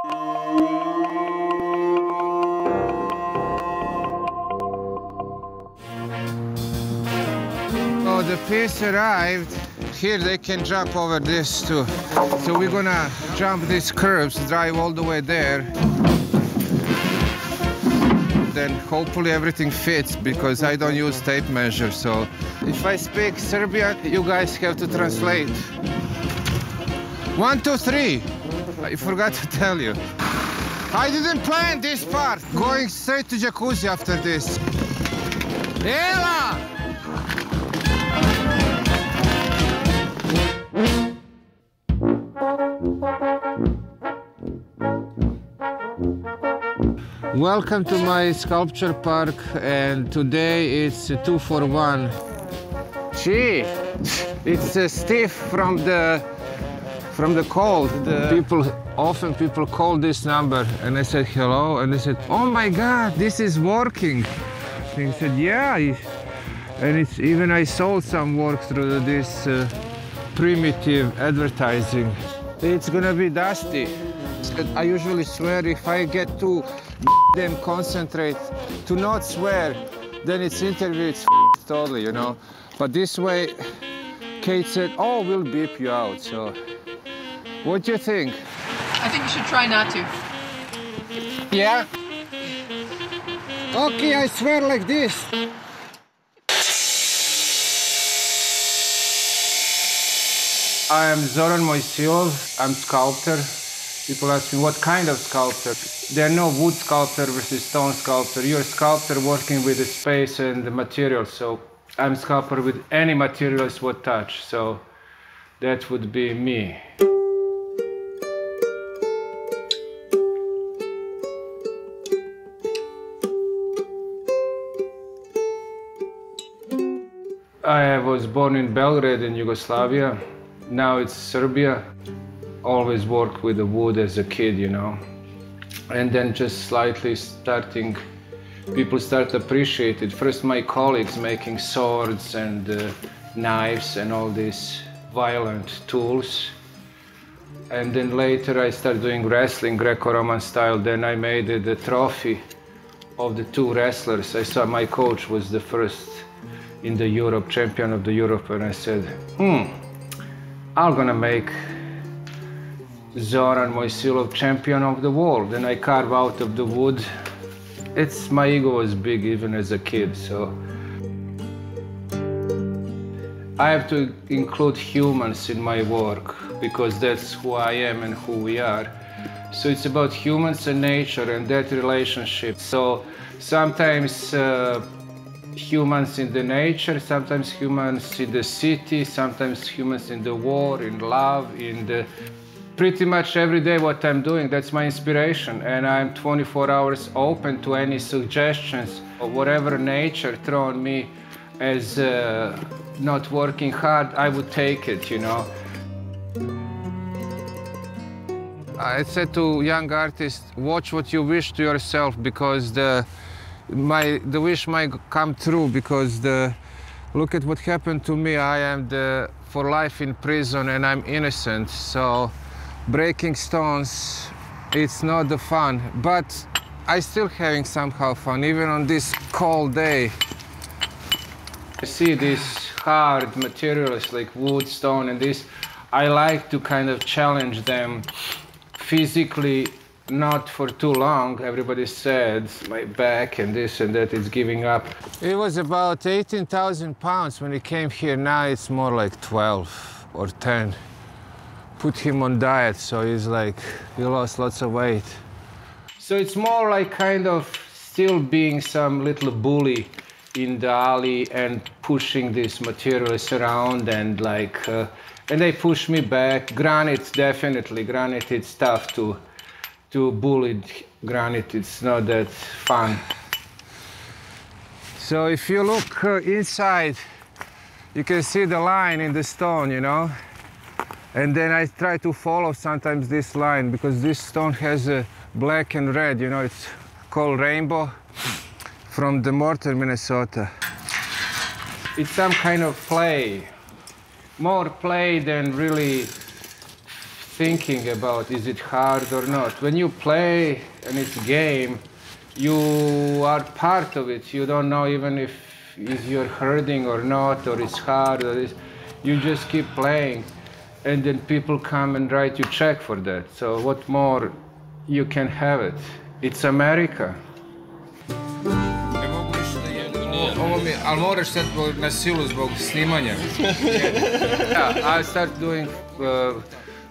Oh, the piece arrived. Here they can jump over this too. So we're gonna jump these curbs, drive all the way there. Then hopefully everything fits because I don't use tape measure. So if I speak Serbian, you guys have to translate. 1, 2, 3. I forgot to tell you. I didn't plan this part. Going straight to jacuzzi after this. Ela! Welcome to my sculpture park, and today it's 2 for 1. Gee, it's stiff from the cold. People call this number, and I said hello, and they said, "Oh my God, this is working." And he said, "Yeah," and it's even I sold some work through this primitive advertising. It's gonna be dusty. I usually swear if I get too damn concentrate to not swear, then it's interview, it's totally, you know. But this way, Kate said, "Oh, we'll beep you out." So, what do you think? I think you should try not to. Yeah? Okay, I swear like this. I am Zoran Mojsilov. I'm sculptor. People ask me, what kind of sculptor? There are no wood sculptor versus stone sculptor. You're a sculptor working with the space and the material. So I'm a sculptor with any materials would touch. So that would be me. I was born in Belgrade in Yugoslavia. Now it's Serbia. Always worked with the wood as a kid, you know. And then just slightly starting, people start to appreciate it. First my colleagues making swords and knives and all these violent tools. And then later I started doing wrestling, Greco-Roman style. Then I made the trophy of the 2 wrestlers. I saw my coach was the first in the Europe, champion of the Europe, and I said, I'm gonna make Zoran Mojsilov champion of the world. And I carve out of the wood. My ego was big even as a kid, so. I have to include humans in my work because that's who I am and who we are. So it's about humans and nature and that relationship. So sometimes humans in the nature, sometimes humans in the city, sometimes humans in the war, in love, in the... Pretty much every day what I'm doing, that's my inspiration. And I'm 24 hours open to any suggestions of whatever nature thrown me as not working hard, I would take it, you know. I said to young artists, watch what you wish to yourself because the wish might come true because look at what happened to me. I am for life in prison and I'm innocent. So breaking stones, it's not the fun, but I still having somehow fun, even on this cold day. I see these hard materials like wood, stone, and this. I like to kind of challenge them physically, not for too long. Everybody said my back and this and that is giving up. It was about 18,000 pounds when he came here. Now it's more like 12 or 10. Put him on diet, so he's like, he lost lots of weight. So it's more like kind of still being some little bully in the alley and pushing these materials around and like, and they push me back. Granite, definitely, granite, it's tough to bully granite. It's not that fun. So if you look inside, you can see the line in the stone, you know? And then I try to follow sometimes this line because this stone has a black and red, you know, it's called rainbow from the Mortar, Minnesota. It's some kind of play, more play than really thinking about is it hard or not. When you play and it's a game, you are part of it. You don't know even if you're hurting or not, or it's hard, or you just keep playing. And then people come and write you check for that. So what more you can have it? It's America. Ali moraš sad na silu zbog snimanja. Yeah, I started doing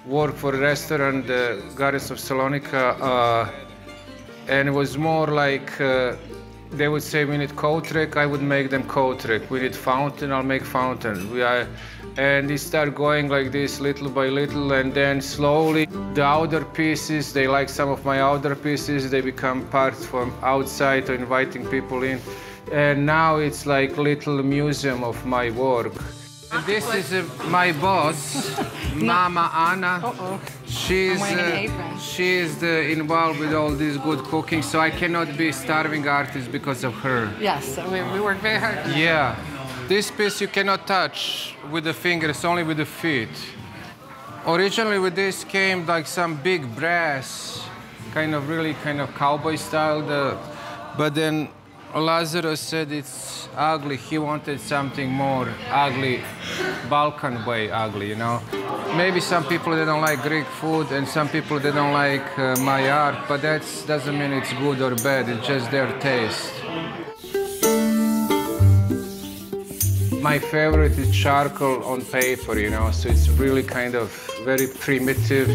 work for a restaurant, Gardens of Salonika, and it was more like they would say we need Kotrek, I would make them Kotrek. We need fountain, I'll make fountain. And they start going like this little by little, and then slowly the outer pieces, they like some of my outer pieces, they become parts from outside or inviting people in. And now it's like little museum of my work. And this is my boss, Mama Anna. She's involved with all this good cooking, so I cannot be starving artist because of her. Yes, we work very hard. Yeah. This piece you cannot touch with the fingers, only with the feet. Originally with this came like some big brass, kind of cowboy style, but then Lazarus said it's ugly. He wanted something more ugly, Balkan way ugly, you know. Maybe some people, they don't like Greek food, and some people, they don't like my art, but that doesn't mean it's good or bad, it's just their taste. My favorite is charcoal on paper, you know, so it's really kind of very primitive,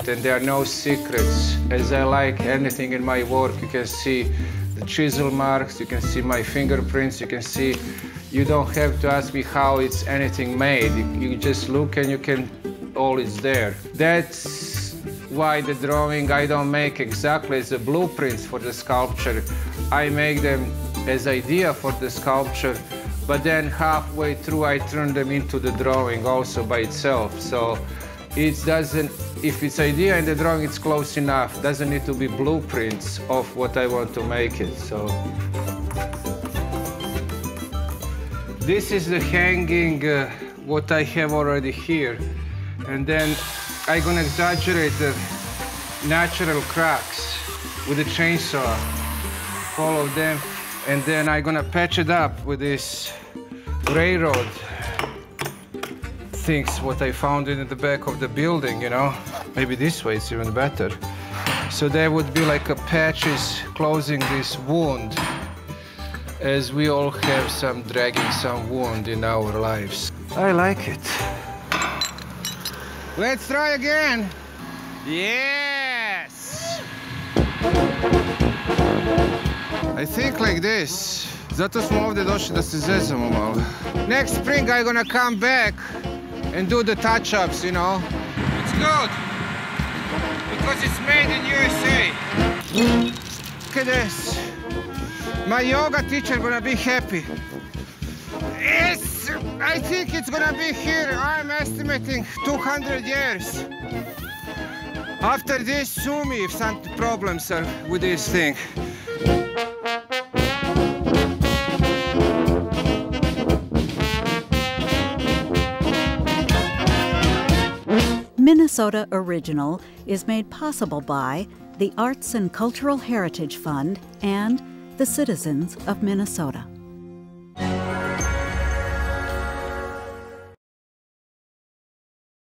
and there are no secrets. As I like anything in my work, you can see the chisel marks, you can see my fingerprints, you can see, you don't have to ask me how it's anything made. You just look and you can, all is there. That's why the drawing I don't make exactly as the blueprints for the sculpture. I make them as idea for the sculpture, but then halfway through I turn them into the drawing also by itself. So it doesn't, if it's idea in the drawing, it's close enough. Doesn't need to be blueprints of what I want to make it. So this is the hanging, what I have already here. And then I'm gonna exaggerate the natural cracks with a chainsaw, follow them. And then I'm gonna patch it up with this railroad things, what I found in the back of the building, you know. Maybe this way it's even better. So there would be like a patches closing this wound, as we all have some dragging some wound in our lives. I like it. Let's try again. Yes! I think like this. Zato smo ovdje došli da se zezamo malo. Next spring I'm gonna come back and do the touch-ups, you know. It's good, because it's made in USA. Look at this. My yoga teacher gonna be happy. Yes, I think it's gonna be here, I'm estimating 200 years. After this, sue me if some problems are with this thing. Minnesota Original is made possible by the Arts and Cultural Heritage Fund and the citizens of Minnesota.